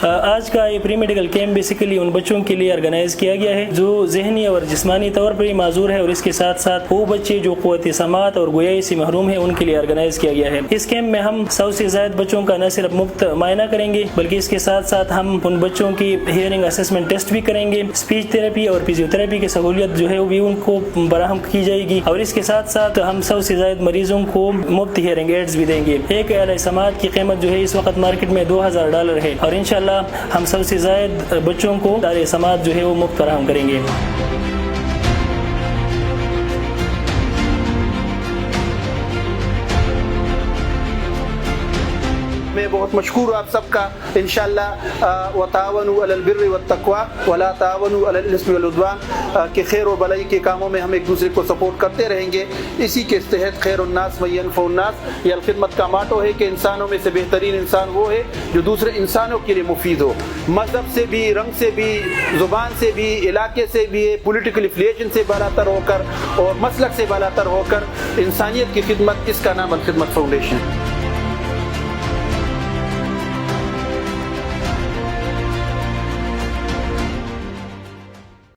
آج کا یہ پری میڈیکل کیمپ بیسیکلی ان بچوں کے لیے آرگنائز کیا گیا ہے جو ذہنی اور جسمانی طور پر معذور ہے، اور اس کے ساتھ ساتھ وہ بچے جو قوت سماعت اور گویائی سے محروم ہیں ان کے لیے آرگنائز کیا گیا ہے۔ اس کیمپ میں ہم 100 سے زائد بچوں کا نہ صرف مفت معائنہ کریں گے بلکہ اس کے ساتھ ساتھ ہم ان بچوں کی ہیئرنگ اسسمنٹ ٹیسٹ بھی کریں گے، اسپیچ تھراپی اور فزیو تھراپی کی سہولیت جو ہے وہ بھی ان کو فراہم کی جائے گی، اور اس کے ساتھ ساتھ ہم 100 سے زائد مریضوں کو مفت ہیئرنگ ایڈز بھی دیں گے۔ ایک اعلی سماعت کی قیمت جو ہے اس وقت مارکیٹ میں $2000 ہے، اور انشاءاللہ ہم 100 سے زائد بچوں کو اعلی سماعت جو ہے وہ مفت فراہم کریں گے۔ میں بہت مشکور ہوں آپ سب کا۔ انشاءاللہ وتعاونوا علی البر والتقوی ولا تعاونوا علی الاثم والعدوان، کہ خیر و بھلائی کے کاموں میں ہم ایک دوسرے کو سپورٹ کرتے رہیں گے۔ اسی کے تحت خیر الناس من ینفع الناس، یہ الخدمت کا ماٹو ہے کہ انسانوں میں سے بہترین انسان وہ ہے جو دوسرے انسانوں کے لیے مفید ہو، مذہب سے بھی، رنگ سے بھی، زبان سے بھی، علاقے سے بھی، پولیٹیکل افیلیشن سے بالاتر ہو کر اور مسلک سے بالاتر ہو کر انسانیت کی خدمت، اس کا نام الخدمت فاؤنڈیشن۔